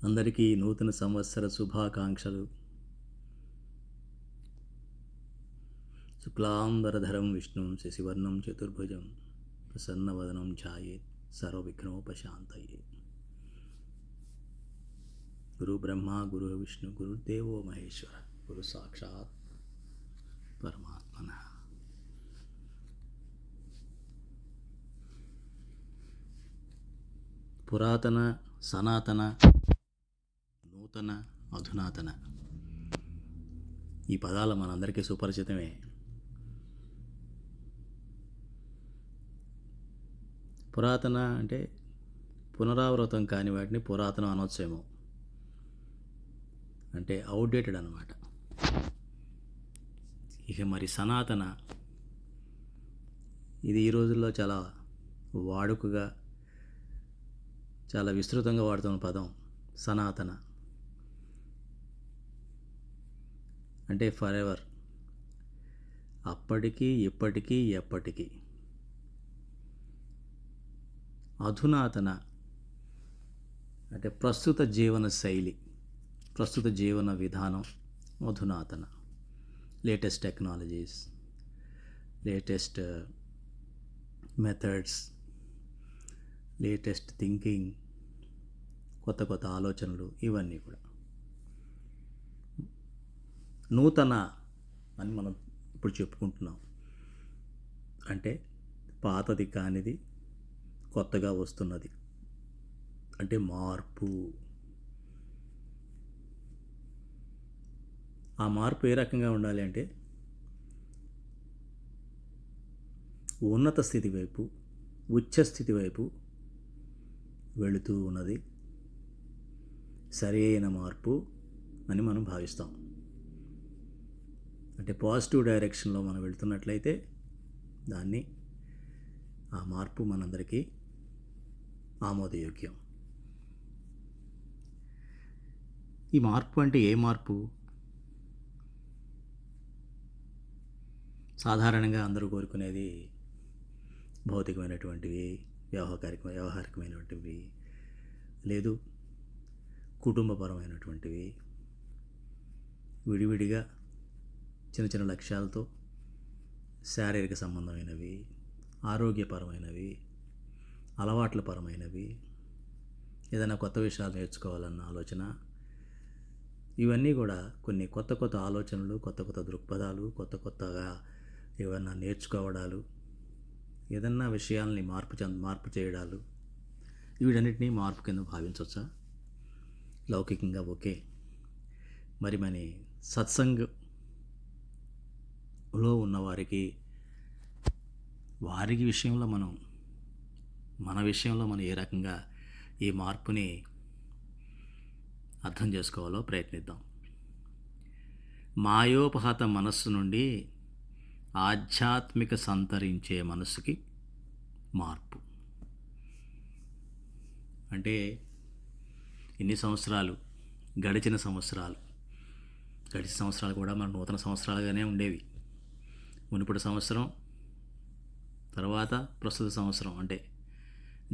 అందరికీ నూతన సంవత్సర శుభాకాంక్షలు. శుక్లాంబరధరం విష్ణుం శశివర్ణం చతుర్భుజం ప్రసన్నవదనం ఛాయేత్ సర్వవిఘ్నోపశాంతయే. గురు బ్రహ్మ గురు విష్ణు గురుదేవో మహేశ్వర గురు సాక్షాత్ పరమాత్మన. పురాతన, సనాతన, నూతన, అధునాతన ఈ పదాలు మనందరికీ సుపరిచితమే. పురాతన అంటే పునరావృతం కాని వాటిని పురాతనం అనొచ్చేమో, అంటే అవుట్డేటెడ్ అన్నమాట. ఇక మరి సనాతన, ఇది ఈ రోజుల్లో చాలా వాడుకగా, చాలా విస్తృతంగా వాడుతున్న పదం సనాతన. అంటే ఫర్ ఎవర్, అప్పటికీ ఇప్పటికీ ఎప్పటికీ. అధునాతన అంటే ప్రస్తుత జీవన శైలి, ప్రస్తుత జీవన విధానం అధునాతన. Latest technologies, latest methods, latest thinking, కొత్త కొత్త ఆలోచనలు, ఇవన్నీ కూడా. నూతన అని మనం ఇప్పుడు చెప్పుకుంటున్నాం అంటే పాతది కానిది కొత్తగా వస్తున్నది, అంటే మార్పు. ఆ మార్పు ఏ రకంగా ఉండాలి అంటే ఉన్నత స్థితి వైపు, ఉచ్చ స్థితి వైపు వెళుతూ ఉన్నది సరైన మార్పు అని మనం భావిస్తాం. అంటే పాజిటివ్ డైరెక్షన్లో మనం వెళ్తున్నట్లయితే దాన్ని, ఆ మార్పు మనందరికీ ఆమోదయోగ్యం. ఈ మార్పు అంటే ఏ మార్పు? సాధారణంగా అందరూ కోరుకునేది భౌతికమైనటువంటివి, వ్యవహారికమైనటువంటివి, లేదు కుటుంబపరమైనటువంటివి, విడివిడిగా చిన్న చిన్న లక్ష్యాలతో, శారీరక సంబంధమైనవి, ఆరోగ్యపరమైనవి, అలవాట్ల పరమైనవి, ఏదైనా కొత్త విషయాలు నేర్చుకోవాలన్న ఆలోచన, ఇవన్నీ కూడా కొన్ని కొత్త కొత్త ఆలోచనలు, కొత్త కొత్త దృక్పథాలు, కొత్త కొత్తగా ఏమైనా నేర్చుకోవడాలు, ఏదన్నా విషయాల్ని మార్పు చేయడాలు, వీటన్నిటినీ మార్పు కింద భావించవచ్చా? లౌకికంగా ఓకే. మరి సత్సంగంలో ఉన్నవారికి, వారికి విషయంలో మన విషయంలో మనం ఏ రకంగా ఈ మార్పుని అర్థం చేసుకోవాలో ప్రయత్నిద్దాం. మాయోపహత మనస్సు నుండి ఆధ్యాత్మిక సంతరించే మనస్సుకి మార్పు అంటే ఇన్ని సంవత్సరాలు, గడిచిన సంవత్సరాలు కూడా మన నూతన సంవత్సరాలుగానే ఉండేవి. మునుపటి సంవత్సరం తర్వాత ప్రస్తుత సంవత్సరం అంటే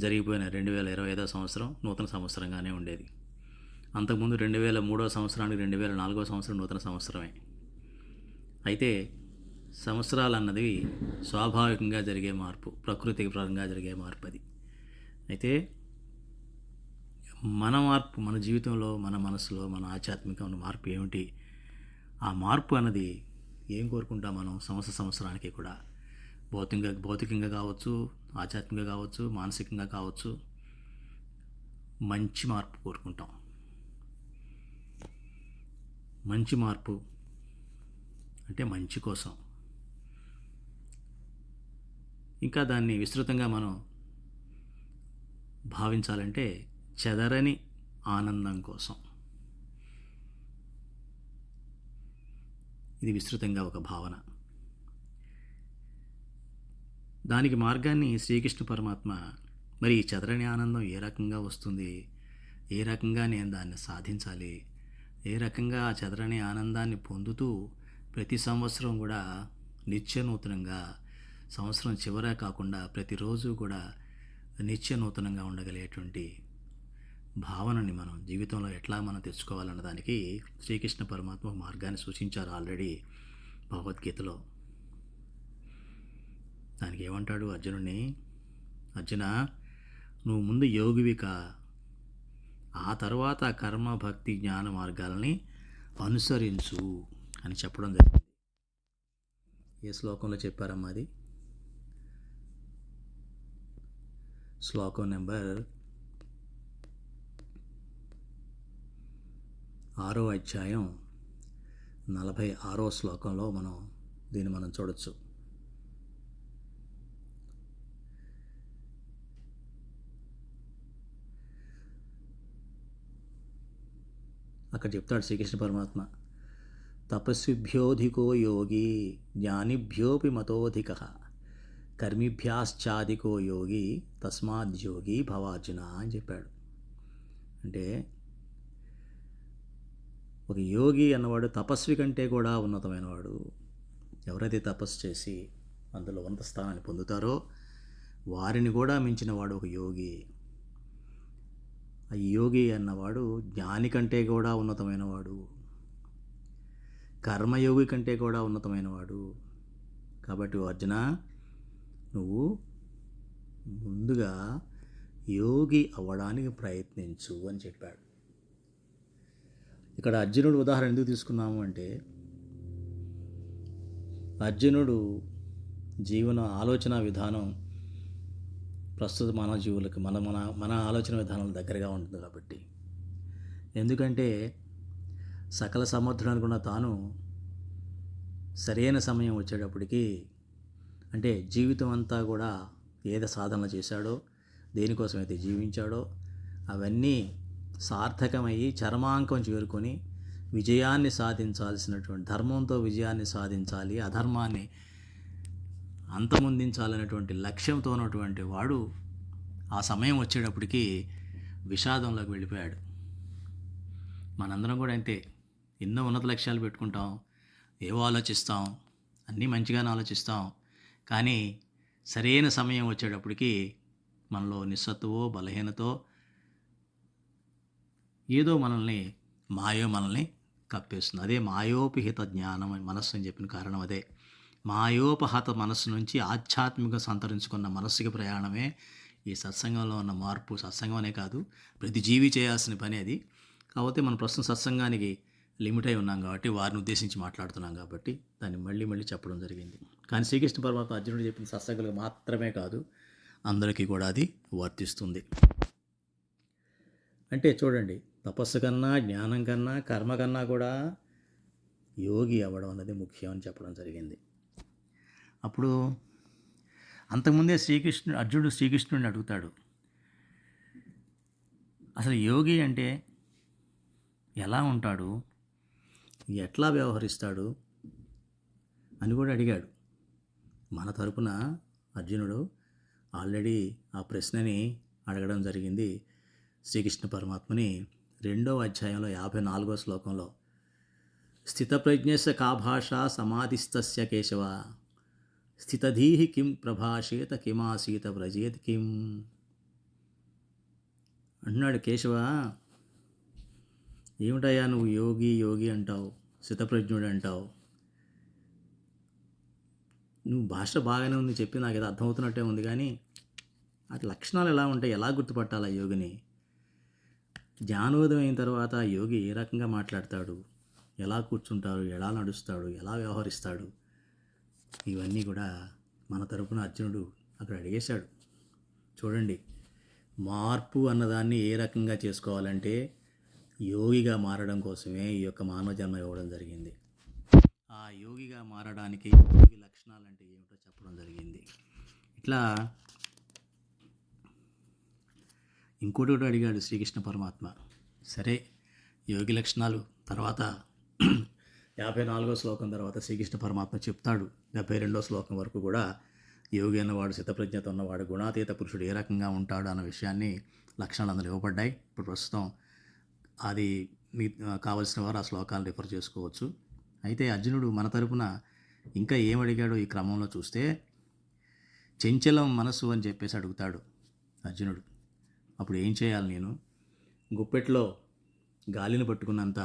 జరిగిపోయిన 2025 సంవత్సరం నూతన సంవత్సరంగానే ఉండేది. అంతకుముందు 2003 సంవత్సరానికి 2004 సంవత్సరం నూతన సంవత్సరమే. అయితే సంవత్సరాలు అన్నది స్వాభావికంగా జరిగే మార్పు, ప్రకృతి పరంగా జరిగే మార్పు అది. అయితే మన మార్పు, మన జీవితంలో, మన మనసులో, మన ఆధ్యాత్మికమైన మార్పు ఏమిటి? ఆ మార్పు అన్నది ఏం కోరుకుంటాం మనం? సంవత్సరానికి కూడా భౌతికంగా కావచ్చు, ఆధ్యాత్మికంగా కావచ్చు, మానసికంగా కావచ్చు, మంచి మార్పు కోరుకుంటాం. మంచి మార్పు అంటే మంచి కోసం. ఇంకా దాన్ని విస్తృతంగా మనం భావించాలంటే చెదరని ఆనందం కోసం. ఇది విస్తృతంగా ఒక భావన. దానికి మార్గాన్ని శ్రీకృష్ణ పరమాత్మ, మరి ఈ చెదరని ఆనందం ఏ రకంగా వస్తుంది, ఏ రకంగా నేను దాన్ని సాధించాలి, ఏ రకంగా ఆ చెదరని ఆనందాన్ని పొందుతూ ప్రతి సంవత్సరం కూడా నిత్య నూతనంగా, సంవత్సరం చివర కాకుండా ప్రతిరోజు కూడా నిత్య నూతనంగా ఉండగలిగేటువంటి భావనని మనం జీవితంలో ఎట్లా మనం తెచ్చుకోవాలన్న దానికి శ్రీకృష్ణ పరమాత్మ ఒక మార్గాన్ని సూచించారు ఆల్రెడీ భగవద్గీతలో. దానికి ఏమంటాడు అర్జునుడిని, అర్జున నువ్వు ముందు యోగివి కా, ఆ తర్వాత కర్మ భక్తి జ్ఞాన మార్గాలని అనుసరించు అని చెప్పడం జరిగింది. ఏ శ్లోకంలో చెప్పారమ్మా అది? శ్లోకం నెంబర్ 6వ అధ్యాయం 46వ శ్లోకంలో దీన్ని మనం చూడొచ్చు. అక్కడ చెప్తాడు శ్రీకృష్ణ పరమాత్మ, తపస్విభ్యోధికో యోగి జ్ఞానిభ్యోపి మతోధిక కర్మిభ్యాశ్చాధికో యోగి తస్మాద్యోగి భవార్జున అని చెప్పాడు. అంటే ఒక యోగి అన్నవాడు తపస్వి కంటే కూడా ఉన్నతమైనవాడు. ఎవరైతే తపస్సు చేసి అందులో ఉన్నత స్థానాన్ని పొందుతారో వారిని కూడా మించిన వాడు ఒక యోగి. ఆ యోగి అన్నవాడు జ్ఞాని కంటే కూడా ఉన్నతమైనవాడు, కర్మయోగి కంటే కూడా ఉన్నతమైనవాడు. కాబట్టి అర్జున నువ్వు ముందుగా యోగి అవ్వడానికి ప్రయత్నించు అని చెప్పాడు. ఇక్కడ అర్జునుడు ఉదాహరణ ఎందుకు తీసుకున్నాము అంటే, అర్జునుడు జీవన ఆలోచన విధానం ప్రస్తుత మానవ జీవులకు మన మన మన ఆలోచన విధానం దగ్గరగా ఉంటుంది కాబట్టి. ఎందుకంటే సకల సమర్థుడు అనుకున్న తాను సరైన సమయం వచ్చేటప్పటికి, అంటే జీవితం అంతా కూడా ఏదో సాధన చేశాడో, దేనికోసమైతే జీవించాడో అవన్నీ సార్థకమయ్యి చరమాంకం చేరుకొని విజయాన్ని సాధించాల్సినటువంటి, ధర్మంతో విజయాన్ని సాధించాలి, అధర్మాన్ని అంతమొందించాలనేటువంటి లక్ష్యంతో ఉన్నటువంటి వాడు ఆ సమయం వచ్చేటప్పటికి విషాదంలోకి వెళ్ళిపోయాడు. మనందరం కూడా అంతే, ఎన్నో ఉన్నత లక్ష్యాలు పెట్టుకుంటాం, ఏవో ఆలోచిస్తాం, అన్నీ మంచిగానే ఆలోచిస్తాం, కానీ సరైన సమయం వచ్చేటప్పటికి మనలో నిస్సత్తువో బలహీనతో ఏదో మనల్ని కప్పేస్తుంది. అదే మాయోపహిత జ్ఞానం అని మనస్సు అని చెప్పిన కారణం అదే. మాయోపహత మనస్సు నుంచి ఆధ్యాత్మిక సంతరించుకున్న మనస్సుకి ప్రయాణమే ఈ సత్సంగంలో ఉన్న మార్పు. సత్సంగం అనే కాదు, ప్రతి జీవి చేయాల్సిన పని అది. కాకపోతే మనం ప్రస్తుతం సత్సంగానికి లిమిట్ అయి ఉన్నాం కాబట్టి, వారిని ఉద్దేశించి మాట్లాడుతున్నాం కాబట్టి దాన్ని మళ్ళీ మళ్ళీ చెప్పడం జరిగింది. కానీ శ్రీకృష్ణ పరమాత్మ అర్జునుడు చెప్పిన సత్సంగాలకు మాత్రమే కాదు, అందరికీ కూడా అది వర్తిస్తుంది. అంటే చూడండి, తపస్సు కన్నా, జ్ఞానం కన్నా, కర్మ కన్నా కూడా యోగి అవ్వడం అన్నది ముఖ్యం అని చెప్పడం జరిగింది. అప్పుడు అంతకుముందే అర్జునుడు శ్రీకృష్ణుడిని అడుగుతాడు, అసలు యోగి అంటే ఎలా ఉంటాడు, ఎట్లా వ్యవహరిస్తాడు అని కూడా అడిగాడు. మన తరపున అర్జునుడు ఆల్రెడీ ఆ ప్రశ్నని అడగడం జరిగింది శ్రీకృష్ణ పరమాత్మని. 2వ అధ్యాయంలో 54వ శ్లోకంలో, స్థితప్రజ్ఞస్య కా భాష సమాధిస్తస్య కేశవ స్థితధీహి కిం ప్రభాషేత కిమాసీత వ్రజేత్ కిం అంటున్నాడు. కేశవ, ఏమిటయ్యా నువ్వు యోగి యోగి అంటావు, స్థితప్రజ్ఞుడు అంటావు, నువ్వు భాష బాగానే ఉంది చెప్పి నాకు ఏదో అర్థమవుతున్నట్టే ఉంది, కానీ అది లక్షణాలు ఎలా ఉంటాయి, ఎలా గుర్తుపట్టాలి ఆ యోగిని? జ్ఞానోదయం అయిన తర్వాత యోగి ఏ రకంగా మాట్లాడతాడు, ఎలా కూర్చుంటాడు, ఎలా నడుస్తాడు, ఎలా వ్యవహరిస్తాడు, ఇవన్నీ కూడా మన తరపున అర్జునుడు అక్కడ అడిగేశాడు. చూడండి, మార్పు అన్నదాన్ని ఏ రకంగా చేసుకోవాలంటే యోగిగా మారడం కోసమే ఈ యొక్క మానవ జన్మ ఇవ్వడం జరిగింది. ఆ యోగిగా మారడానికి యోగి లక్షణాలు అంటే ఏమిటో చెప్పడం జరిగింది. ఇట్లా ఇంకోటి కూడా అడిగాడు శ్రీకృష్ణ పరమాత్మ. సరే, యోగి లక్షణాలు తర్వాత 54వ శ్లోకం తర్వాత శ్రీకృష్ణ పరమాత్మ చెప్తాడు. 72వ శ్లోకం వరకు కూడా యోగి అన్నవాడు, స్థితప్రజ్ఞత ఉన్నవాడు, గుణాతీత పురుషుడు ఏ రకంగా ఉంటాడు అన్న విషయాన్ని లక్షణాలు అందులో ఇవ్వబడ్డాయి. ఇప్పుడు ప్రస్తుతం అది మీ కావలసిన వారు ఆ శ్లోకాలను రిఫర్ చేసుకోవచ్చు. అయితే అర్జునుడు మన తరపున ఇంకా ఏమడిగాడో ఈ క్రమంలో చూస్తే, చెంచలం మనసు అని చెప్పేసి అడుగుతాడు అర్జునుడు. అప్పుడు ఏం చేయాలి నేను? గుప్పెట్లో గాలిని పట్టుకున్నంత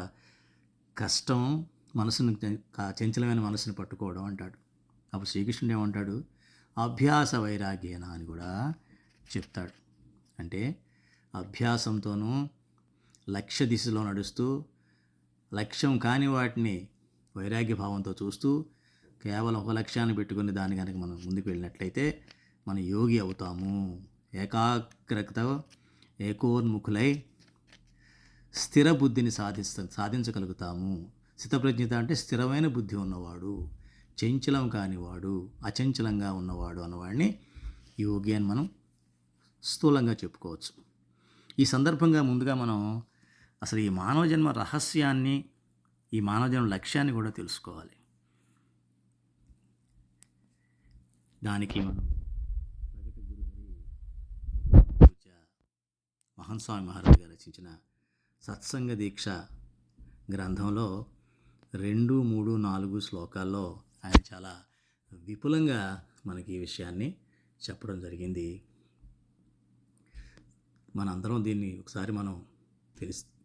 కష్టం మనసును చంచలమైన మనసుని పట్టుకోవడం అంటాడు. అప్పుడు శ్రీకృష్ణుడు ఏమంటాడు, అభ్యాస వైరాగ్యేన అని కూడా చెప్తాడు. అంటే అభ్యాసంతోనూ లక్ష్య దిశలో నడుస్తూ లక్ష్యం కాని వాటిని వైరాగ్య భావంతో చూస్తూ కేవలం ఒక లక్ష్యాన్ని పెట్టుకుని దాని కనుక మనం ముందుకు వెళ్ళినట్లయితే మనం యోగి అవుతాము. ఏకాగ్రత ఏకోన్ముఖులై స్థిర బుద్ధిని సాధించగలుగుతాము. స్థితప్రజ్ఞత అంటే స్థిరమైన బుద్ధి ఉన్నవాడు, చంచలం కానివాడు, అచంచలంగా ఉన్నవాడు అన్నవాడిని యోగి అని మనం స్థూలంగా చెప్పుకోవచ్చు. ఈ సందర్భంగా ముందుగా మనం అసలు ఈ మానవ జన్మ రహస్యాన్ని, ఈ మానవ జన్మ లక్ష్యాన్ని కూడా తెలుసుకోవాలి. దానికి మనం ప్రగతి గురువు పూజ్య మహన్స్వామి మహారాజు గారు రచించిన సత్సంగ దీక్ష గ్రంథంలో 2, 3, 4 శ్లోకాల్లో ఆయన చాలా విపులంగా మనకి ఈ విషయాన్ని చెప్పడం జరిగింది. మనందరం దీన్ని ఒకసారి మనం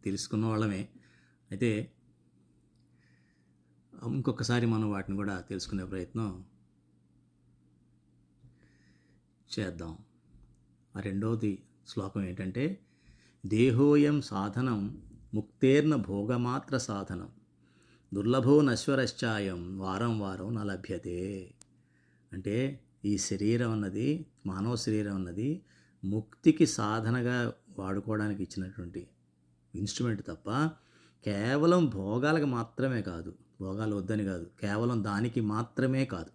తెలుసుకున్న వాళ్ళమే. అయితే ఇంకొకసారి మనం వాటిని కూడా తెలుసుకునే ప్రయత్నం చేద్దాం. ఆ రెండవది శ్లోకం ఏంటంటే, దేహోయం సాధనం ముక్తేర్న భోగమాత్ర సాధనం దుర్లభో నశ్వరశ్చాయం వారం వారం న లభ్యతే. అంటే ఈ శరీరం అన్నది, మానవ శరీరం అన్నది ముక్తికి సాధనగా వాడుకోవడానికి ఇచ్చినటువంటి ఇన్స్ట్రుమెంట్ తప్ప కేవలం భోగాలకు మాత్రమే కాదు, భోగాలు వద్దని కాదు, కేవలం దానికి మాత్రమే కాదు.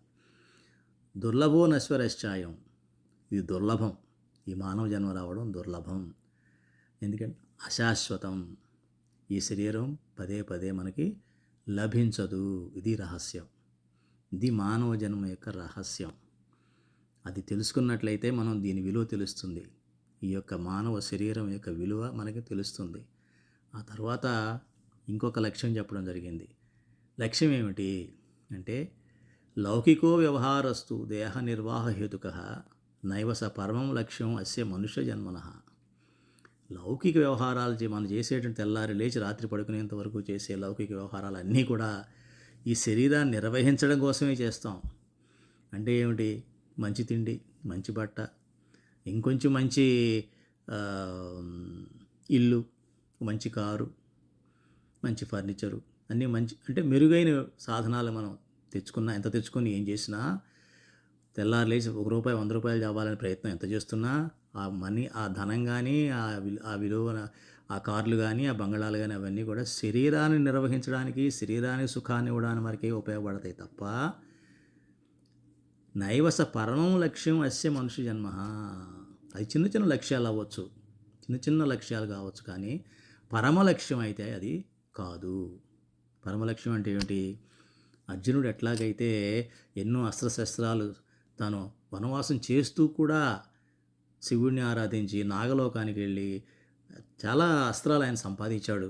దుర్లభో నశ్వరశ్చాయం, ఇది దుర్లభం. ఈ మానవ జన్మ రావడం దుర్లభం. ఎందుకంటే అశాశ్వతం. ఈ శరీరం పదే పదే మనకి లభించదు. ఇది రహస్యం. ఇది మానవ జన్మ యొక్క రహస్యం. అది తెలుసుకున్నట్లయితే మనం దీని విలువ తెలుస్తుంది. ఈ యొక్క మానవ శరీరం యొక్క విలువ మనకి తెలుస్తుంది. ఆ తర్వాత ఇంకొక లక్ష్యం చెప్పడం జరిగింది. లక్ష్యం ఏమిటి అంటే, లౌకికో వ్యవహారస్తు దేహ నిర్వాహ హేతుకః నైవ స పరమం లక్ష్యం అస్య మనుష్య జన్మనః. లౌకిక వ్యవహారాలు మనం చేసేటువంటి తెల్లారి లేచి రాత్రి పడుకునేంత వరకు చేసే లౌకిక వ్యవహారాలన్నీ కూడా ఈ శరీరాన్ని నిర్వహించడం కోసమే చేస్తాం. అంటే ఏమిటి? మంచి తిండి, మంచి బట్ట, ఇంకొంచెం మంచి ఇల్లు, మంచి కారు, మంచి ఫర్నిచరు, అన్నీ మంచి అంటే మెరుగైన సాధనాలు మనం తెచ్చుకున్నా, ఎంత తెచ్చుకొని ఏం చేసినా, తెల్లారు లేచి ₹1, ₹100 అవ్వాలని ప్రయత్నం ఎంత చేస్తున్నా, ఆ మనీ, ఆ ధనం కానీ, ఆ విలువ, ఆ కార్లు కానీ, ఆ బంగళాలు కానీ, అవన్నీ కూడా శరీరాన్ని నిర్వహించడానికి, శరీరానికి సుఖాన్ని ఇవ్వడానికి వరకే ఉపయోగపడతాయి తప్ప నైవస పరమం లక్ష్యం అస్య మనుష్య జన్మ. అది చిన్న చిన్న లక్ష్యాలు అవ్వచ్చు, చిన్న చిన్న లక్ష్యాలు కావచ్చు, కానీ పరమ లక్ష్యం అయితే అది కాదు. పరమలక్ష్యం అంటే ఏమిటి? అర్జునుడు ఎట్లాగైతే ఎన్నో అస్త్రశస్త్రాలు తాను వనవాసం చేస్తూ కూడా శివుడిని ఆరాధించి నాగలోకానికి వెళ్ళి చాలా అస్త్రాలు ఆయన సంపాదించాడు.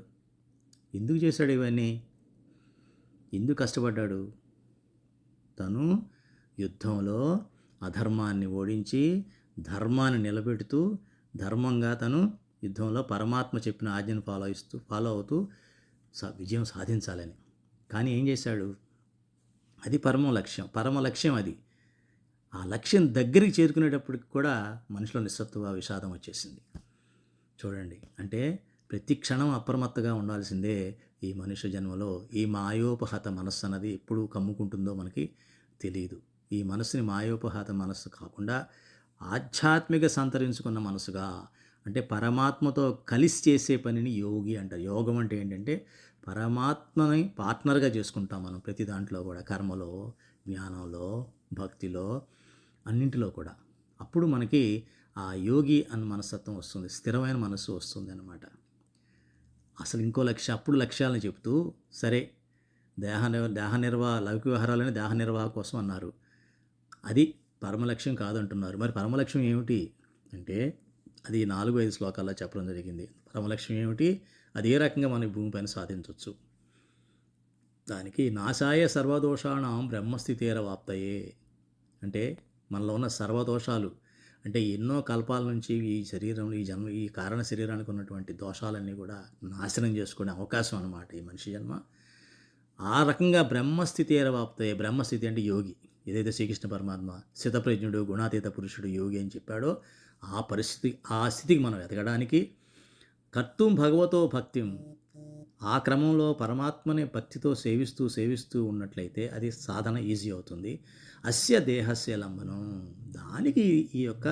ఎందుకు చేశాడు ఇవన్నీ? ఎందుకు కష్టపడ్డాడు? తను యుద్ధంలో అధర్మాన్ని ఓడించి ధర్మాన్ని నిలబెడుతూ ధర్మంగా తను యుద్ధంలో పరమాత్మ చెప్పిన ఆజ్ఞను ఫాలో అవుతూ విజయం సాధించాలని. కానీ ఏం చేశాడు? అది పరమ లక్ష్యం అది. ఆ లక్ష్యం దగ్గరికి చేరుకునేటప్పటికి కూడా మనిషిలో నిస్సత్తువ, విషాదం వచ్చేసింది. చూడండి, అంటే ప్రతి క్షణం అప్రమత్తగా ఉండాల్సిందే ఈ మనుష్య జన్మలో. ఈ మాయోపహత మనస్సు అన్నది ఎప్పుడు కమ్ముకుంటుందో మనకి తెలియదు. ఈ మనసుని మాయోపహత మనస్సు కాకుండా ఆధ్యాత్మిక సంతరించుకున్న మనసుగా, అంటే పరమాత్మతో కలిసి చేసే పనిని యోగి అంటారు. యోగం అంటే ఏంటంటే పరమాత్మని పార్ట్నర్గా చేసుకుంటాం మనం ప్రతి దాంట్లో కూడా, కర్మలో, జ్ఞానంలో, భక్తిలో, అన్నింటిలో కూడా. అప్పుడు మనకి ఆ యోగి అన్న మనస్తత్వం వస్తుంది, స్థిరమైన మనస్సు వస్తుంది అన్నమాట. అసలు ఇంకో అప్పుడు లక్ష్యాలను చెప్తూ, లౌకిక వ్యవహారాలని దేహ నిర్వాహ కోసం అన్నారు. అది పరమలక్ష్యం కాదంటున్నారు. మరి పరమలక్ష్యం ఏమిటి అంటే, అది 4-5 శ్లోకాల్లో చెప్పడం జరిగింది. పరమలక్ష్యం ఏమిటి, అది ఏ రకంగా మన భూమిపైన సాధించవచ్చు. దానికి నాశాయ సర్వదోషాణం బ్రహ్మస్థితేరవాప్తయే. అంటే మనలో ఉన్న సర్వదోషాలు, అంటే ఎన్నో కల్పాల నుంచి ఈ శరీరంలో ఈ కారణ శరీరానికి ఉన్నటువంటి దోషాలన్నీ కూడా నాశనం చేసుకునే అవకాశం అన్నమాట ఈ మనిషి జన్మ. ఆ రకంగా బ్రహ్మస్థితి ఏరవాపుతాయి. బ్రహ్మస్థితి అంటే యోగి. ఏదైతే శ్రీకృష్ణ పరమాత్మ స్థితప్రజ్ఞుడు గుణాతీత పురుషుడు యోగి అని చెప్పాడో ఆ స్థితికి మనం ఎదగడానికి కర్తుం భగవతో భక్తిం, ఆ క్రమంలో పరమాత్మని భక్తితో సేవిస్తూ సేవిస్తూ ఉన్నట్లయితే అది సాధన ఈజీ అవుతుంది. అస్య దేహస్య లంబనం, దానికి ఈ యొక్క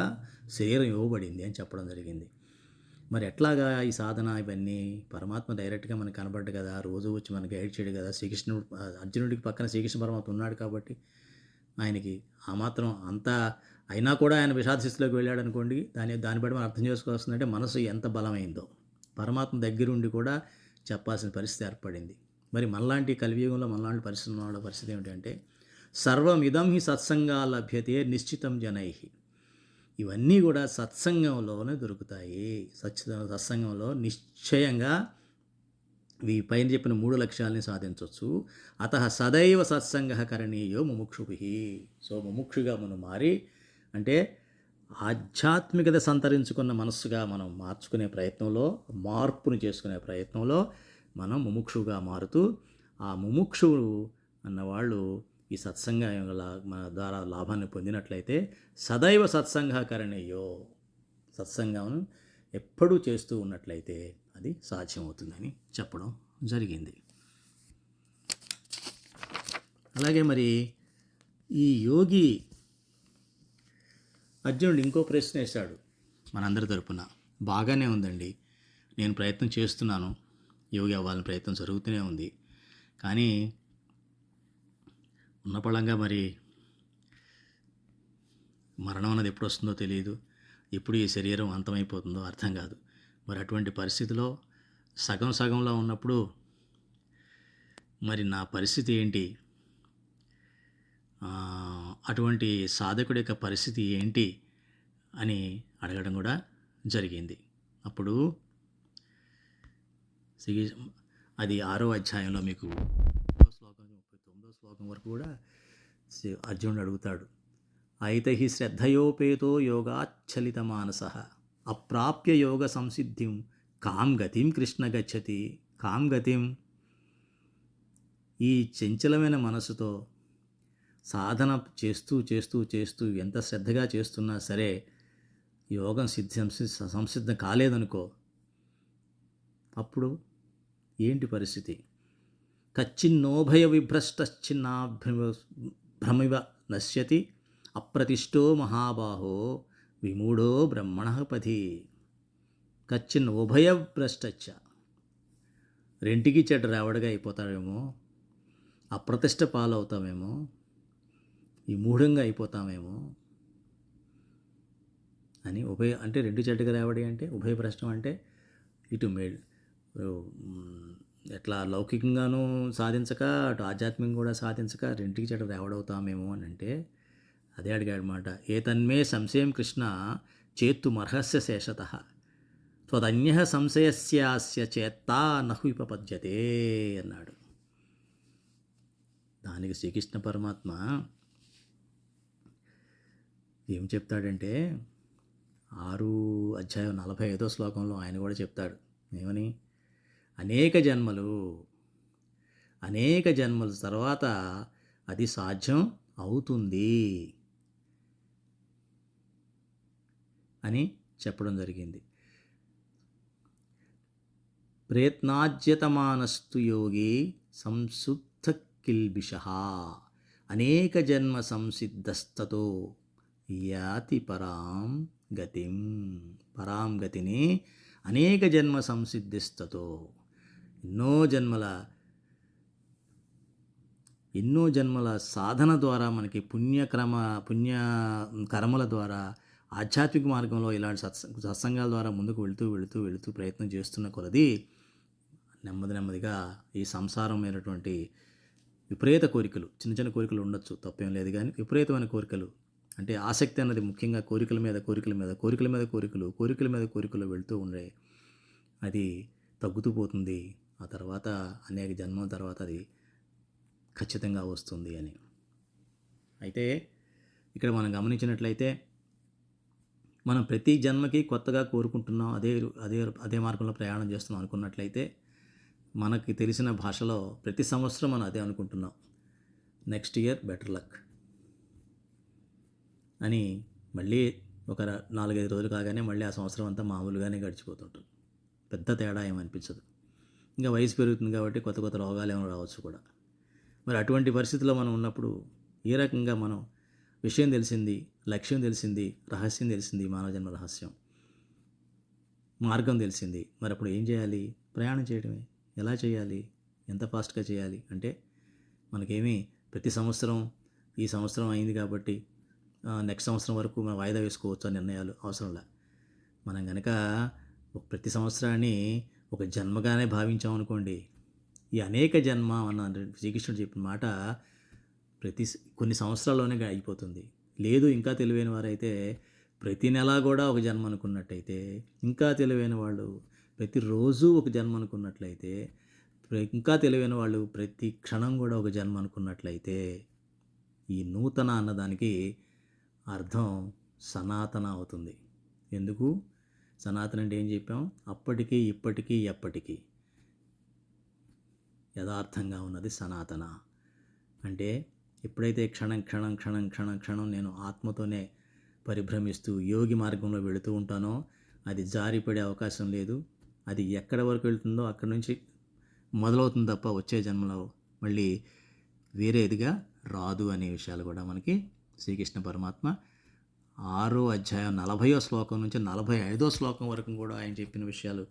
శరీరం ఇవ్వబడింది అని చెప్పడం జరిగింది. మరి ఎట్లాగా ఈ సాధన ఇవన్నీ? పరమాత్మ డైరెక్ట్గా మనకు కనబడ్డు కదా, రోజు వచ్చి మనకి గైడ్ చేయడు కదా. అర్జునుడికి పక్కన శ్రీకృష్ణ పరమాత్మ ఉన్నాడు కాబట్టి ఆయనకి ఆ మాత్రం అంతా అయినా కూడా ఆయన విషాద స్థితిలోకి వెళ్ళాడు అనుకోండి, దాన్ని బట్టి మనం అర్థం చేసుకోవాల్సిందంటే మనసు ఎంత బలమైందో. పరమాత్మ దగ్గరుండి కూడా చెప్పాల్సిన పరిస్థితి ఏర్పడింది. మరి మనలాంటి కలియుగంలో మనలాంటి పరిస్థితి ఏమిటంటే, సర్వమిదం హి సత్సంగా లభ్యతే నిశ్చితం జనై, ఇవన్నీ కూడా సత్సంగంలోనే దొరుకుతాయి. సత్సంగంలో నిశ్చయంగా ఈ పైన చెప్పిన 3 లక్ష్యాలని సాధించవచ్చు. అతః సదైవ సత్సంగ కరణీయో ముముక్షుభిః. సో ముముక్షుగా మనం మారి, అంటే ఆధ్యాత్మికత సంతరించుకున్న మనస్సుగా మనం మార్పుని చేసుకునే ప్రయత్నంలో మనం ముముక్షుగా మారుతూ, ఆ ముముక్షువు అన్నవాళ్ళు ఈ సత్సంగం మన ద్వారా లాభాన్ని పొందినట్లయితే సదైవ సత్సంగ కరణీయో, సత్సంగం ఎప్పుడూ చేస్తూ ఉన్నట్లయితే అది సాధ్యమవుతుందని చెప్పడం జరిగింది. అలాగే మరి ఈ యోగి అర్జునుడు ఇంకో ప్రశ్న వేశాడు మనందరి తరపున. బాగానే ఉందండి, నేను ప్రయత్నం చేస్తున్నాను, యోగి అవ్వాలని ప్రయత్నం జరుగుతూనే ఉంది, కానీ ఉన్నపళంగా మరి మరణం అన్నది ఎప్పుడు వస్తుందో తెలియదు, ఎప్పుడు ఈ శరీరం అంతమైపోతుందో అర్థం కాదు. మరి అటువంటి పరిస్థితిలో సగంలో ఉన్నప్పుడు మరి నా పరిస్థితి ఏంటి, అటువంటి సాధకుడి యొక్క పరిస్థితి ఏంటి అని అడగడం కూడా జరిగింది. అప్పుడు అది 6వ అధ్యాయంలో మీకు 39వ శ్లోకం వరకు కూడా అర్జునుడు అడుగుతాడు. అయితహి శ్రద్ధయోపేతో యోగాచ్చలిత మానసః అప్రాప్య యోగ సంసిద్ధిం కాం గతిం కృష్ణ గచ్చతి. కాం గతిం, ఈ చంచలమైన మనసుతో సాధన చేస్తూ ఎంత శ్రద్ధగా చేస్తున్నా సరే యోగం సంసిద్ధం కాలేదనుకో, అప్పుడు ఏంటి పరిస్థితి? కచ్చిన్నోభయ విభ్రష్టశ్చిన్నాభ్రమివ నశ్యతి అప్రతిష్టో మహాబాహో విమూఢో బ్రహ్మణ పథి. కచ్చిన్ ఉభయ భ్రష్టచ్చ, రెంటికి చెడ్డ రావడగా అయిపోతామేమో, అప్రతిష్ట పాలవుతామేమో, విమూఢంగా అయిపోతామేమో అని. అంటే రెండు చెడ్డగా రావడి అంటే ఉభయ భ్రష్టం అంటే ఇటు ఎట్లా లౌకికంగానూ సాధించక అటు ఆధ్యాత్మికంగా కూడా సాధించక రెంటికి చెడ్డ రావడవుతామేమో అని అంటే అదే అడిగాడు మాట. ఏతన్మే సంశయం కృష్ణ చేత్తుమర్హస్య శేషతః త్వదన్యః సంశయస్యాస్య చేత్తా నహు విపపద్యతే అన్నాడు. దానికి శ్రీకృష్ణ పరమాత్మ ఏం చెప్తాడంటే 6వ అధ్యాయం 45వ శ్లోకంలో ఆయన కూడా చెప్తాడు. ఏమని? అనేక జన్మల తర్వాత అది సాధ్యం అవుతుంది అని చెప్పడం జరిగింది. ప్రయత్నాజ్యతమానస్తు యోగి సంశుద్ధ కిల్బిషః అనేక జన్మ సంసిద్ధస్తతో యాతి పరాం గతిని అనేక జన్మ సంసిద్ధిస్తతో ఎన్నో జన్మల సాధన ద్వారా మనకి పుణ్య కర్మల ద్వారా ఆధ్యాత్మిక మార్గంలో ఇలాంటి సత్సంగాల ద్వారా ముందుకు వెళుతూ ప్రయత్నం చేస్తున్న కొలది నెమ్మదిగా ఈ సంసారమైనటువంటి విపరీత కోరికలు, చిన్న కోరికలు ఉండొచ్చు, తప్పేం లేదు, కానీ విపరీతమైన కోరికలు అంటే ఆసక్తి అన్నది ముఖ్యంగా కోరికల మీద కోరికలు వెళుతూ ఉండే అది తగ్గుతూ పోతుంది. ఆ తర్వాత అనేక జన్మల తర్వాత అది ఖచ్చితంగా వస్తుంది అని. అయితే ఇక్కడ మనం గమనించినట్లయితే మనం ప్రతి జన్మకి కొత్తగా కోరుకుంటున్నాం, అదే అదే అదే మార్గంలో ప్రయాణం చేస్తున్నాం అనుకున్నట్లయితే, మనకి తెలిసిన భాషలో ప్రతి సంవత్సరం మనం అదే అనుకుంటున్నాం, నెక్స్ట్ ఇయర్ బెటర్ లక్ అని. మళ్ళీ ఒక 4-5 రోజులు కాగానే మళ్ళీ ఆ సంవత్సరం అంతా మామూలుగానే గడిచిపోతుంటుంది. పెద్ద తేడా ఏమనిపించదు. ఇంకా వయసు పెరుగుతుంది కాబట్టి కొత్త కొత్త రోగాలు ఏమైనా రావచ్చు కూడా. మరి అటువంటి పరిస్థితిలో మనం ఉన్నప్పుడు ఏ రకంగా మనం విషయం తెలిసింది, లక్ష్యం తెలిసింది, రహస్యం తెలిసింది, మానవ జన్మ రహస్యం, మార్గం తెలిసింది, మరి అప్పుడు ఏం చేయాలి? ప్రయాణం చేయడమే. ఎలా చేయాలి? ఎంత ఫాస్ట్గా చేయాలి అంటే, మనకేమీ ప్రతి సంవత్సరం ఈ సంవత్సరం అయింది కాబట్టి నెక్స్ట్ సంవత్సరం వరకు మనం వాయిదా వేసుకోవచ్చు ఆ నిర్ణయాలు అవసరంలా. మనం కనుక ప్రతి సంవత్సరాన్ని ఒక జన్మగానే భావించామనుకోండి, ఈ అనేక జన్మ అన్న శ్రీకృష్ణుడు చెప్పిన మాట కొన్ని సంవత్సరాల్లోనే అయిపోతుంది. లేదు ఇంకా తెలివైన వారైతే ప్రతి నెల కూడా ఒక జన్మ అనుకున్నట్టయితే, ఇంకా తెలివైన వాళ్ళు ప్రతిరోజు ఒక జన్మ అనుకున్నట్లయితే, ఇంకా తెలివైన వాళ్ళు ప్రతి క్షణం కూడా ఒక జన్మ అనుకున్నట్లయితే, ఈ నూతన అన్నదానికి అర్థం సనాతన అవుతుంది. ఎందుకు సనాతన అంటే ఏం చెప్పాం? అప్పటికీ ఇప్పటికీ ఎప్పటికీ యథార్థంగా ఉన్నది సనాతన. అంటే ఎప్పుడైతే క్షణం క్షణం క్షణం క్షణం క్షణం నేను ఆత్మతోనే పరిభ్రమిస్తూ యోగి మార్గంలో వెళుతూ ఉంటానో, అది జారిపడే అవకాశం లేదు. అది ఎక్కడి వరకు వెళ్తుందో అక్కడి నుంచి మొదలవుతుంది తప్ప వచ్చే జన్మలో మళ్ళీ వేరేదిగా రాదు అనే విషయాలు కూడా మనకి శ్రీకృష్ణ పరమాత్మ 6వ అధ్యాయం 40వ శ్లోకం నుంచి 45వ శ్లోకం వరకు కూడా ఆయన చెప్పిన విషయాలు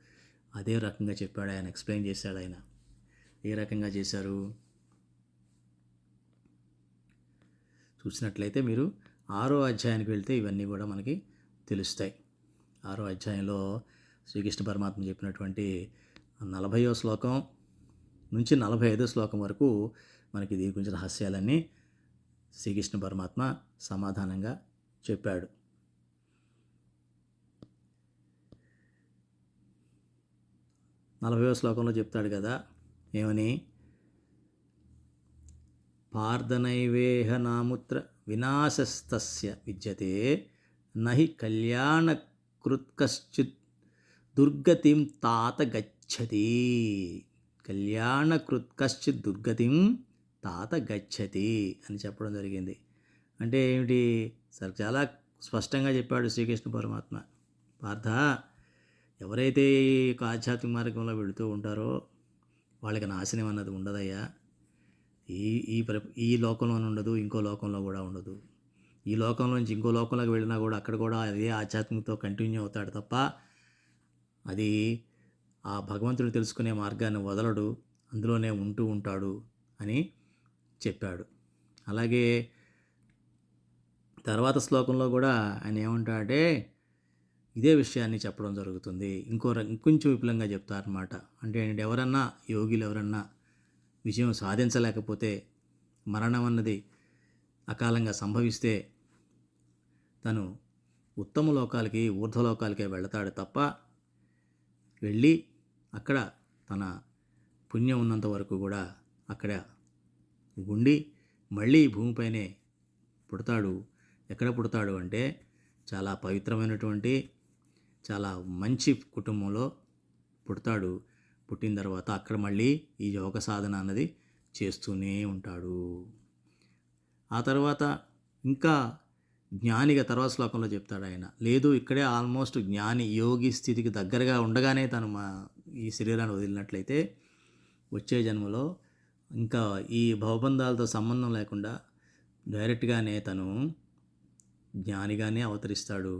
అదే రకంగా చెప్పాడు. ఆయన ఎక్స్ప్లెయిన్ చేశాడు. ఆయన ఏ రకంగా చేశారు చూసినట్లయితే మీరు 6వ అధ్యాయానికి వెళ్తే ఇవన్నీ కూడా మనకి తెలుస్తాయి. 6వ అధ్యాయంలో శ్రీకృష్ణ పరమాత్మ చెప్పినటువంటి 40వ శ్లోకం నుంచి 45వ శ్లోకం వరకు మనకి దీని గురించి రహస్యాలన్నీ శ్రీకృష్ణ పరమాత్మ సమాధానంగా చెప్పాడు. నలభైవ శ్లోకంలో చెప్తాడు కదా, ఏమని? పార్థనైవేహ నాముత్ర వినాశస్తస్య విద్యతే నహి కళ్యాణకృత్కశ్చిత్ దుర్గతిం తాత గచ్చతి. కళ్యాణకృత్కశ్చిత్ దుర్గతిం తాత గచ్చతి అని చెప్పడం జరిగింది. అంటే ఏమిటి? సరే, చాలా స్పష్టంగా చెప్పాడు శ్రీకృష్ణ పరమాత్మ. పార్థ, ఎవరైతే ఈ ఆధ్యాత్మిక మార్గంలో వెళుతూ ఉంటారో వాళ్ళకి నాశనం అన్నది ఉండదయ్యా. ఈ లోకంలోనే ఉండదు, ఇంకో లోకంలో కూడా ఉండదు. ఈ లోకంలో నుంచి ఇంకో లోకంలోకి వెళ్ళినా కూడా అక్కడ కూడా అదే ఆధ్యాత్మికతో కంటిన్యూ అవుతాడు తప్ప అది ఆ భగవంతుడు తెలుసుకునే మార్గాన్ని వదలడు, అందులోనే ఉంటూ ఉంటాడు అని చెప్పాడు. అలాగే తర్వాత శ్లోకంలో కూడా ఆయన ఏమంటాడంటే ఇదే విషయాన్ని చెప్పడం జరుగుతుంది. ఇంకొంచెం విపులంగా చెప్తారన్నమాట. అంటే ఎవరన్నా యోగులు ఎవరన్నా విజయం సాధించలేకపోతే, మరణం అన్నది అకాలంగా సంభవిస్తే తను ఉత్తమ లోకాలకి ఊర్ధ్వలోకాలకే వెళతాడు తప్ప వెళ్ళి అక్కడ తన పుణ్యం ఉన్నంత వరకు కూడా అక్కడ ఉండి మళ్ళీ భూమిపైనే పుడతాడు. ఎక్కడ పుడతాడు అంటే చాలా పవిత్రమైనటువంటి చాలా మంచి కుటుంబంలో పుడతాడు. పుట్టిన తర్వాత అక్కడ మళ్ళీ ఈ యోగ సాధన అన్నది చేస్తూనే ఉంటాడు. ఆ తర్వాత ఇంకా జ్ఞానిగా తర్వాత శ్లోకంలో చెప్తాడు ఆయన. లేదు, ఇక్కడే ఆల్మోస్ట్ జ్ఞాని యోగి స్థితికి దగ్గరగా ఉండగానే తను ఈ శరీరాన్ని వదిలినట్లయితే వచ్చే జన్మలో ఇంకా ఈ భవబంధాలతో సంబంధం లేకుండా డైరెక్ట్గానే తను జ్ఞానిగానే అవతరిస్తాడు.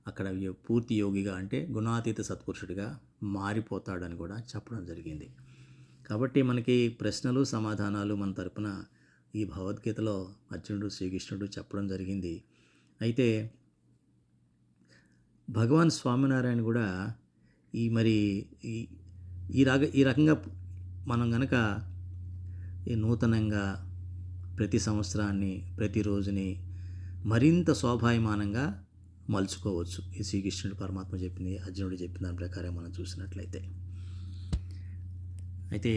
అక్కడ పూర్తి యోగిగా అంటే గుణాతీత సత్పురుషుడిగా మారిపోతాడని కూడా చెప్పడం జరిగింది. కాబట్టి మనకి ప్రశ్నలు సమాధానాలు మన తరపున ఈ భగవద్గీతలో అర్జునుడు శ్రీకృష్ణుడు చెప్పడం జరిగింది. అయితే భగవాన్ స్వామినారాయణ కూడా ఈ రకంగా మనం గనక ఈ నూతనంగా ప్రతి సంవత్సరాన్ని ప్రతిరోజుని మరింత శోభాయమానంగా మలుచుకోవచ్చు. ఈ శ్రీకృష్ణుడు పరమాత్మ చెప్పింది, అర్జునుడు చెప్పిన దాని ప్రకారం మనం చూసినట్లయితే. అయితే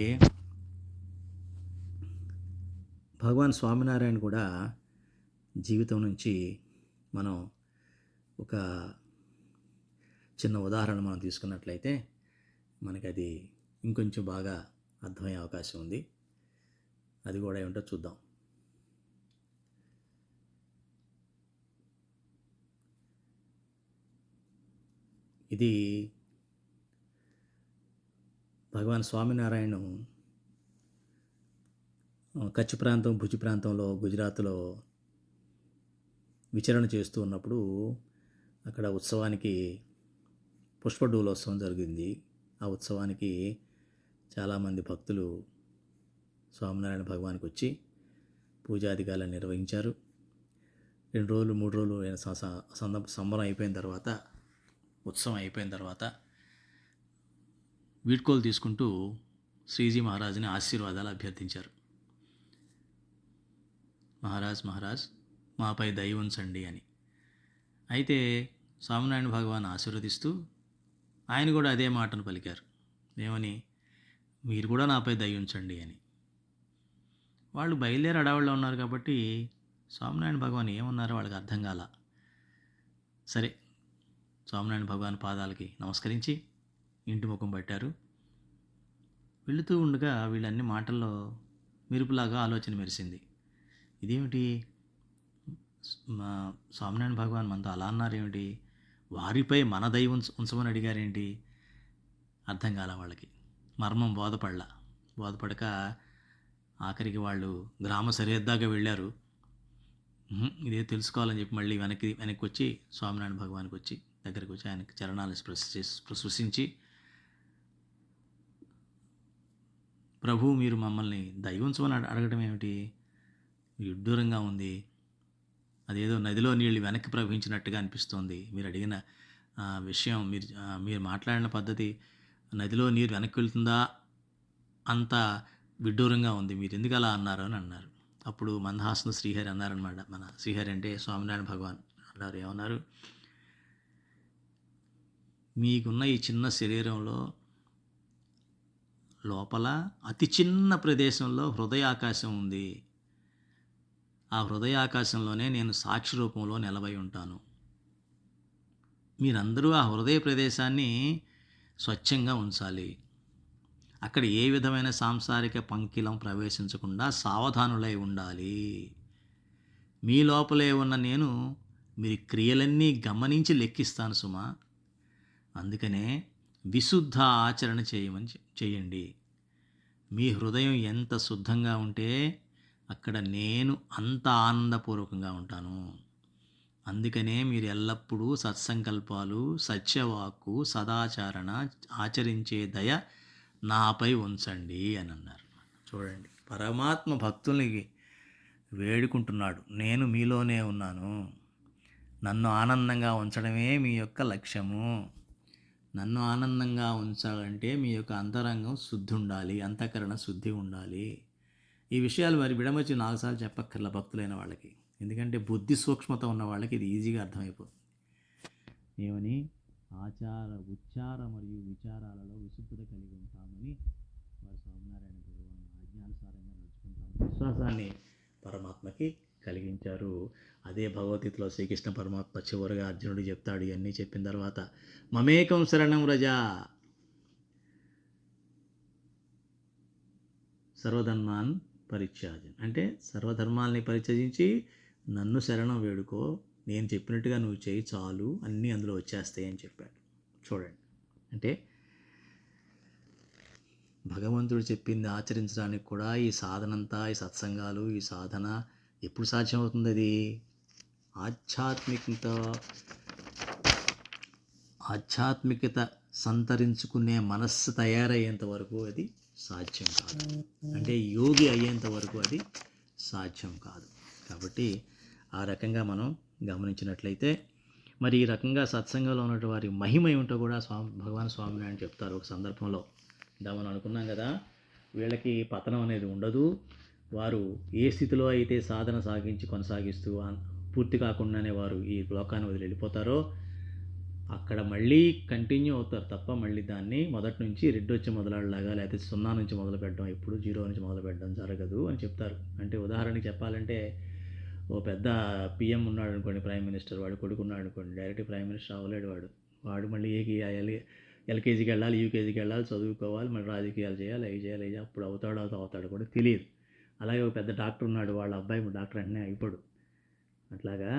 భగవాన్ స్వామినారాయణ కూడా జీవితం నుంచి మనం ఒక చిన్న ఉదాహరణ మనం తీసుకున్నట్లయితే మనకి అది ఇంకొంచెం బాగా అర్థమయ్యే అవకాశం ఉంది. అది కూడా ఏమిటో చూద్దాం. ఇది భగవాన్ స్వామినారాయణ కచ్ ప్రాంతం, భుజ్ ప్రాంతంలో, గుజరాత్లో విచరణ చేస్తూ ఉన్నప్పుడు అక్కడ ఉత్సవానికి పుష్పడూలోత్సవం జరిగింది. ఆ ఉత్సవానికి చాలామంది భక్తులు స్వామినారాయణ భగవానికి వచ్చి పూజాధికారులను నిర్వహించారు. 2 రోజులు 3 రోజులు సంబరం అయిపోయిన తర్వాత, ఉత్సవం అయిపోయిన తర్వాత వీడ్కోలు తీసుకుంటూ శ్రీజీ మహారాజుని ఆశీర్వాదాలు అభ్యర్థించారు. మహారాజ్ మాపై దయ ఉంచండి అని. అయితే స్వామినారాయణ భగవాన్ ఆశీర్వదిస్తూ ఆయన కూడా అదే మాటను పలికారు. ఏమని? మీరు కూడా నాపై దయ ఉంచండి అని. వాళ్ళు బయలుదేరి అడవుల్లో ఉన్నారు కాబట్టి స్వామినారాయణ భగవాన్ ఏమన్నారో వాళ్ళకి అర్థం కాల. సరే, స్వామినారాయణ భగవాన్ పాదాలకి నమస్కరించి ఇంటి ముఖం పట్టారు. వెళుతూ ఉండగా వీళ్ళన్ని మాటల్లో మెరుపులాగా ఆలోచన మెరిసింది. ఇదేమిటి, మా స్వామినారాయణ భగవాన్ మనతో అలా అన్నారేమిటి, వారిపై మన దయ ఉంచమని అడిగారేంటి? అర్థం కాల వాళ్ళకి. మర్మం బోధపడక ఆఖరికి వాళ్ళు గ్రామ సరిహద్దాగా వెళ్ళారు. ఇదే తెలుసుకోవాలని చెప్పి మళ్ళీ వెనక్కి వచ్చి స్వామినారాయణ భగవానికి వచ్చి దగ్గరికి వచ్చి ఆయనకి చరణాలను స్పృశించి, ప్రభు మీరు మమ్మల్ని దయ ఉంచమని అడగడం ఏమిటి? విడ్డూరంగా ఉంది. అదేదో నదిలో నీళ్ళు వెనక్కి ప్రవహించినట్టుగా అనిపిస్తోంది. మీరు అడిగిన విషయం, మీరు మాట్లాడిన పద్ధతి నదిలో నీరు వెనక్కి వెళ్తుందా అంత విడ్డూరంగా ఉంది. మీరు ఎందుకు అలా అన్నారు అని అన్నారు. అప్పుడు మందహాసన శ్రీహరి అన్నారనమాట. మన శ్రీహరి అంటే స్వామినారాయణ భగవాన్ అన్నారు. ఏమన్నారు? మీకున్న ఈ చిన్న శరీరంలో లోపల అతి చిన్న ప్రదేశంలో హృదయాకాశం ఉంది. ఆ హృదయాకాశంలోనే నేను సాక్షి రూపంలో నిలబడి ఉంటాను. మీరందరూ ఆ హృదయ ప్రదేశాన్ని స్వచ్ఛంగా ఉంచాలి. అక్కడ ఏ విధమైన సాంసారిక పంకిలం ప్రవేశించకుండా సావధానులై ఉండాలి. మీ లోపలే ఉన్న నేను మీ క్రియలన్నీ గమనించి లెక్కిస్తాను సుమా. అందుకనే విశుద్ధ ఆచరణ చేయండి. మీ హృదయం ఎంత శుద్ధంగా ఉంటే అక్కడ నేను అంత ఆనందపూర్వకంగా ఉంటాను. అందుకనే మీరు ఎల్లప్పుడూ సత్సంకల్పాలు, సత్యవాక్కు, సదాచరణ ఆచరించే దయ నాపై ఉంచండి అని అన్నారు. చూడండి, పరమాత్మ భక్తుల్ని వేడుకుంటున్నాడు. నేను మీలోనే ఉన్నాను. నన్ను ఆనందంగా ఉంచడమే మీ యొక్క లక్ష్యము. నన్ను ఆనందంగా ఉంచాలంటే మీ యొక్క అంతరంగం శుద్ధి ఉండాలి, అంతఃకరణ శుద్ధి ఉండాలి. ఈ విషయాలు మరి విడమర్చి 4 సార్లు చెప్పక్కర్లా భక్తులైన వాళ్ళకి. ఎందుకంటే బుద్ధి సూక్ష్మత ఉన్న వాళ్ళకి ఇది ఈజీగా అర్థమైపోతుంది. ఏమని? ఆచార, ఉచ్చార మరియు విచారాలలో విశుద్ధత కలిగి ఉంటామని వారు స్వామినారాయణ భగవాన్ ఆజ్ఞానుసారంగా నడుచుకుంటామని విశ్వాసాన్ని పరమాత్మకి కలిగించారు. అదే భగవద్గీతలో శ్రీకృష్ణ పరమాత్మ చివరిగా అర్జునుడు చెప్తాడు. ఇవన్నీ చెప్పిన తర్వాత మమేకం శరణం వ్రజ, సర్వధర్మాన్ పరిత్యాజన్, అంటే సర్వధర్మాల్ని పరిత్యజించి నన్ను శరణం వేడుకో, నేను చెప్పినట్టుగా నువ్వు చేయి చాలు, అన్నీ అందులో వచ్చేస్తాయి అని చెప్పాడు. చూడండి, అంటే భగవంతుడు చెప్పింది ఆచరించడానికి కూడా ఈ సాధనంతా, ఈ సత్సంగాలు, ఈ సాధన ఎప్పుడు సాధ్యమవుతుంది? అది ఆధ్యాత్మికత సంతరించుకునే మనస్సు తయారయ్యేంత వరకు అది సాధ్యం కాదు. అంటే యోగి అయ్యేంత వరకు అది సాధ్యం కాదు. కాబట్టి ఆ రకంగా మనం గమనించినట్లయితే మరి ఈ రకంగా సత్సంగంలో ఉన్నటువంటి వారి మహిమ ఏమిటో కూడా భగవాన్ స్వామినారాయణ చెప్తారు ఒక సందర్భంలో. ఇందా మనం అనుకున్నాం కదా, వీళ్ళకి పతనం అనేది ఉండదు. వారు ఏ స్థితిలో అయితే సాధన కొనసాగిస్తూ పూర్తి కాకుండానే వారు ఈ లోకాన్ని వదిలి వెళ్ళిపోతారో అక్కడ మళ్ళీ కంటిన్యూ అవుతారు తప్ప మళ్ళీ దాన్ని మొదటి నుంచి రెడ్డి వచ్చి మొదలాడలాగా లేకపోతే 0 నుంచి మొదలు పెట్టడం, ఎప్పుడు 0 నుంచి మొదలు పెట్టడం జరగదు అని చెప్తారు. అంటే ఉదాహరణకి చెప్పాలంటే, ఓ పెద్ద పిఎం ఉన్నాడు అనుకోండి, ప్రైమ్ మినిస్టర్, వాడు కొడుకున్నాడు అనుకోండి, డైరెక్ట్ ప్రైమ్ మినిస్టర్ అవ్వలేడు వాడు. వాడు మళ్ళీ ఎల్కేజీకి వెళ్ళాలి, యూకేజీకి వెళ్ళాలి, చదువుకోవాలి, మళ్ళీ రాజకీయాలు చేయాలి, అవి చేయాలి, అప్పుడు అవుతాడు కూడా తెలియదు. అలాగే ఒక పెద్ద డాక్టర్ ఉన్నాడు, వాళ్ళ అబ్బాయి డాక్టర్ వెంటనే అయిపోడు. అట్లాగా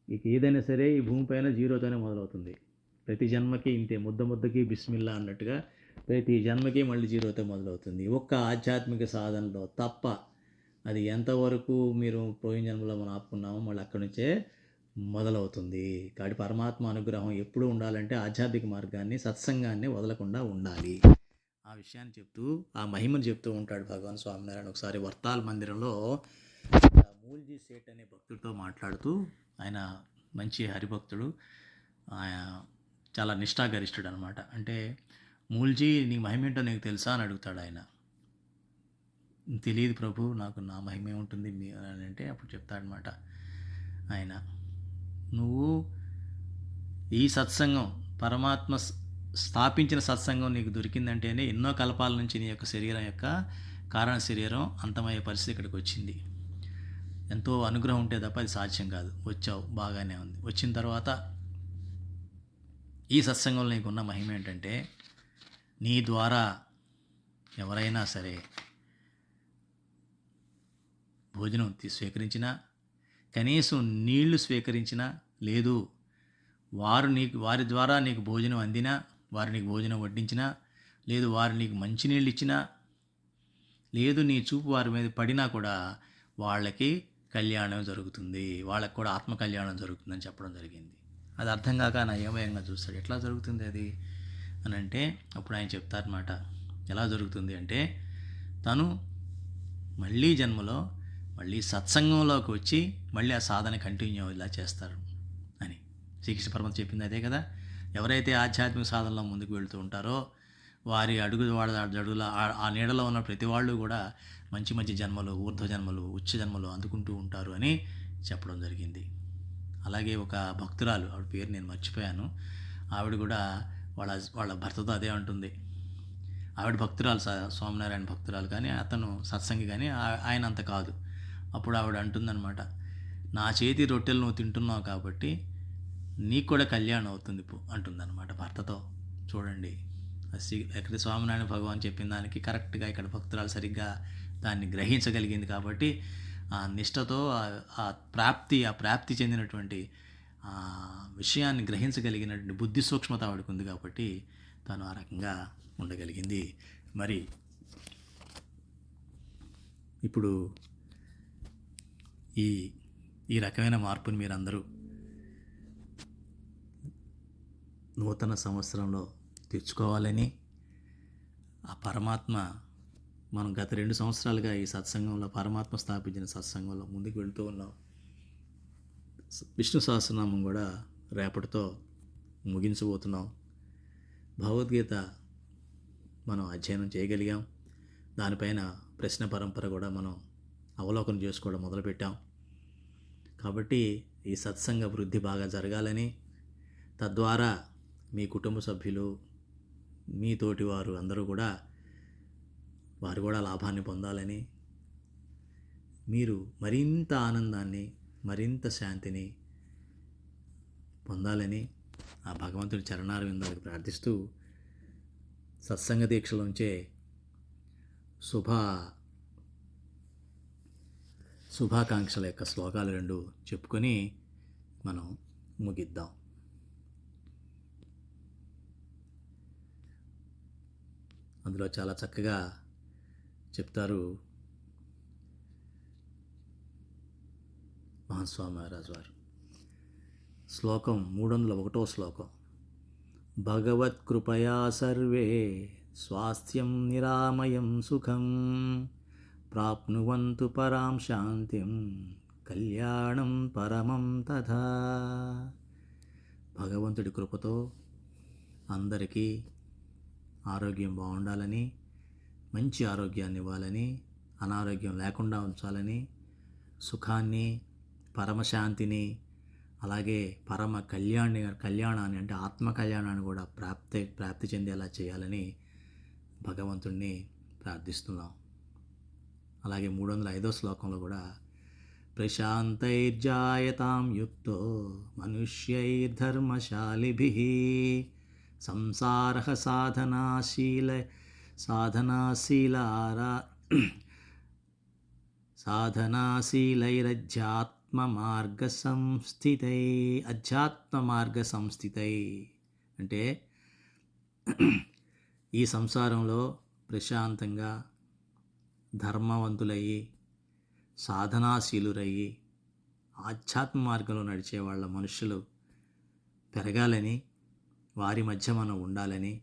ఇక ఏదైనా సరే ఈ భూమిపైన జీరోతోనే మొదలవుతుంది. ప్రతి జన్మకి ఇంతే, ముద్దకి బిస్మిల్లా అన్నట్టుగా ప్రతి జన్మకి మళ్ళీ జీరోతో మొదలవుతుంది. ఒక్క ఆధ్యాత్మిక సాధనలో తప్ప. అది ఎంతవరకు మీరు పోయిన జన్మలో మనం ఆపుకున్నామో మళ్ళీ అక్కడి నుంచే మొదలవుతుంది. కాబట్టి పరమాత్మ అనుగ్రహం ఎప్పుడూ ఉండాలంటే ఆధ్యాత్మిక మార్గాన్ని, సత్సంగాన్ని వదలకుండా ఉండాలి. ఆ విషయాన్ని చెప్తూ, ఆ మహిమను చెప్తూ ఉంటాడు భగవాన్ స్వామినారాయణ. ఒకసారి వర్తాల్ మందిరంలో మూల్జీ సేట్ అనే భక్తుడితో మాట్లాడుతూ, ఆయన మంచి హరిభక్తుడు, చాలా నిష్ఠాగరిష్ఠుడు అనమాట. అంటే మూల్జీ, నీ మహిమ ఏంటో నీకు తెలుసా అని అడుగుతాడు ఆయన. తెలియదు ప్రభు, నాకు నా మహిమ ఏముంటుంది అని అంటే అప్పుడు చెప్తాడనమాట ఆయన, నువ్వు ఈ సత్సంగం, పరమాత్మ స్థాపించిన సత్సంగం నీకు దొరికిందంటేనే ఎన్నో కల్పాల నుంచి నీ యొక్క శరీరం యొక్క కారణ శరీరం అంతమయ్యే పరిస్థితి ఇక్కడికి వచ్చింది. ఎంతో అనుగ్రహం ఉంటే తప్ప అది సాధ్యం కాదు. వచ్చావు, బాగానే ఉంది. వచ్చిన తర్వాత ఈ సత్సంగంలో నీకున్న మహిమ ఏంటంటే, నీ ద్వారా ఎవరైనా సరే భోజనం స్వీకరించినా, కనీసం నీళ్లు స్వీకరించినా, లేదు వారి ద్వారా నీకు భోజనం అందినా, వారు నీకు భోజనం వడ్డించినా, లేదు వారు నీకు మంచినీళ్ళు ఇచ్చినా, లేదు నీ చూపు వారి మీద పడినా కూడా వాళ్ళకి కళ్యాణం జరుగుతుంది, వాళ్ళకి కూడా ఆత్మ కళ్యాణం జరుగుతుందని చెప్పడం జరిగింది. అది అర్థం కాక నా ఏమయంగా చూస్తాడు, ఎట్లా జరుగుతుంది అది అని అంటే అప్పుడు ఆయన చెప్తారన్నమాట. ఎలా జరుగుతుంది అంటే, తను మళ్ళీ జన్మలో మళ్ళీ సత్సంగంలోకి వచ్చి మళ్ళీ ఆ సాధన కంటిన్యూ ఇలా చేస్తారు అని శ్రీకృష్ణ పరమాత్మ చెప్పింది అదే కదా. ఎవరైతే ఆధ్యాత్మిక సాధనలో ముందుకు వెళుతూ ఉంటారో వారి జడుల ఆ నీడలో ఉన్న ప్రతి వాళ్ళు కూడా మంచి మంచి జన్మలు, ఊర్ధ్వ జన్మలు, ఉచ్చ జన్మలు అందుకుంటూ ఉంటారు అని చెప్పడం జరిగింది. అలాగే ఒక భక్తురాలు, ఆవిడ పేరు నేను మర్చిపోయాను, ఆవిడ కూడా వాళ్ళ భర్తతో అదే అంటుంది. ఆవిడ భక్తురాలు, స్వామినారాయణ భక్తురాలు, కానీ అతను సత్సంగి, కానీ ఆయన అంత కాదు. అప్పుడు ఆవిడ అంటుందన్నమాట, నా చేతి రొట్టెలు నువ్వు తింటున్నావు కాబట్టి నీకు కూడా కళ్యాణం అవుతుంది అంటుందన్నమాట భర్తతో. చూడండి, ఎక్కడ స్వామినారాయణ భగవాన్ చెప్పిన దానికి కరెక్ట్గా ఇక్కడ భక్తురాలు సరిగ్గా దాన్ని గ్రహించగలిగింది కాబట్టి ఆ నిష్టతో ఆ ప్రాప్తి చెందినటువంటి విషయాన్ని గ్రహించగలిగినటువంటి బుద్ధి సూక్ష్మత ఆవిడకు ఉంది కాబట్టి తను ఆ రకంగా ఉండగలిగింది. మరి ఇప్పుడు ఈ రకమైన మార్పుని మీరందరూ నూతన సంవత్సరంలో తెచ్చుకోవాలని, ఆ పరమాత్మ, మనం గత 2 సంవత్సరాలుగా ఈ సత్సంగంలో, పరమాత్మ స్థాపించిన సత్సంగంలో ముందుకు వెళుతూ ఉన్నాం. విష్ణు సహస్రనామం కూడా రేపటితో ముగించబోతున్నాం. భగవద్గీత మనం అధ్యయనం చేయగలిగాం. దానిపైన ప్రశ్న పరంపర కూడా మనం అవలోకనం చేసుకోవడం మొదలుపెట్టాం. కాబట్టి ఈ సత్సంగ వృద్ధి బాగా జరగాలని, తద్వారా మీ కుటుంబ సభ్యులు, మీ తోటి వారు అందరూ కూడా వారు కూడా లాభాన్ని పొందాలని, మీరు మరింత ఆనందాన్ని, మరింత శాంతిని పొందాలని ఆ భగవంతుడి చరణారవిందాలకు ప్రార్థిస్తూ సత్సంగ దీక్షలోంచే శుభాకాంక్షల యొక్క శ్లోకాలు 2 చెప్పుకొని మనం ముగిద్దాం. అందులో చాలా చక్కగా చెప్తారు మహాస్వామి మహారాజ్ వారు. శ్లోకం 301వ శ్లోకం. భగవత్కృపయా సర్వే స్వాస్థ్యం నిరామయం సుఖం ప్రాప్నువంతు పరాం శాంతిం కళ్యాణం పరమం తథా. భగవంతుడి కృపతో అందరికీ ఆరోగ్యం బాగుండాలని, మంచి ఆరోగ్యాన్ని ఇవ్వాలని, అనారోగ్యం లేకుండా ఉంచాలని, సుఖాన్ని, పరమశాంతిని, అలాగే పరమ కళ్యాణాన్ని అంటే ఆత్మ కళ్యాణాన్ని కూడా ప్రాప్తి చెందేలా చేయాలని భగవంతుడిని ప్రార్థిస్తున్నాం. అలాగే 305వ శ్లోకంలో కూడా ప్రశాంతైర్జాయతాం యుక్తో మనుష్యైర్ధర్మశాలిభిः సంసారః సాధనాశీలారా అధ్యాత్మ మార్గ సంస్థితై అంటే ఈ సంసారంలో ప్రశాంతంగా ధర్మవంతులయ్యి సాధనాశీలురయ్యి ఆధ్యాత్మ మార్గంలో నడిచే వాళ్ళ మనుషులు పెరగాలని, వారి మధ్య మనం ఉండాలని,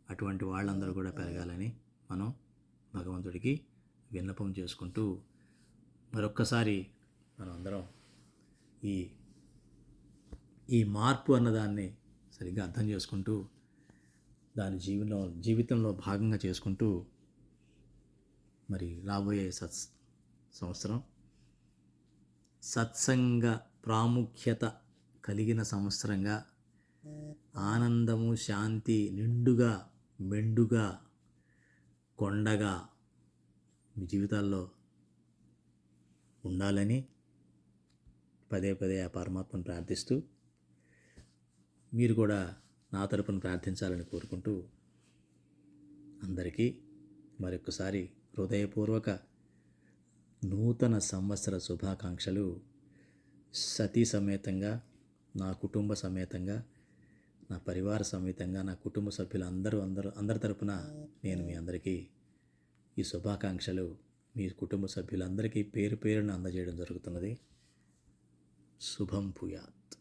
అటువంటి వాళ్ళందరూ కూడా పెరగాలని మనం భగవంతుడికి విన్నపం చేసుకుంటూ మరొక్కసారి మనం అందరం ఈ మార్పు అన్నదాన్ని సరిగ్గా అర్థం చేసుకుంటూ దాని జీవితంలో భాగంగా చేసుకుంటూ మరి రాబోయే సంవత్సరం సత్సంగ ప్రాముఖ్యత కలిగిన సంవత్సరంగా ఆనందము శాంతి నిండుగా మెండుగా కొండగా మీ జీవితాల్లో ఉండాలని పదే పదే ఆ పరమాత్మను ప్రార్థిస్తూ మీరు కూడా నా తరపున ప్రార్థించాలని కోరుకుంటూ అందరికీ మరొకసారి హృదయపూర్వక నూతన సంవత్సర శుభాకాంక్షలు. సతీ సమేతంగా, నా కుటుంబ సమేతంగా, నా పరివార సమేతంగా, నా కుటుంబ సభ్యులు అందరి తరపున నేను మీ అందరికీ ఈ శుభాకాంక్షలు మీ కుటుంబ సభ్యులందరికీ పేరు పేరున అందజేయడం జరుగుతున్నది. శుభం భూయాత్.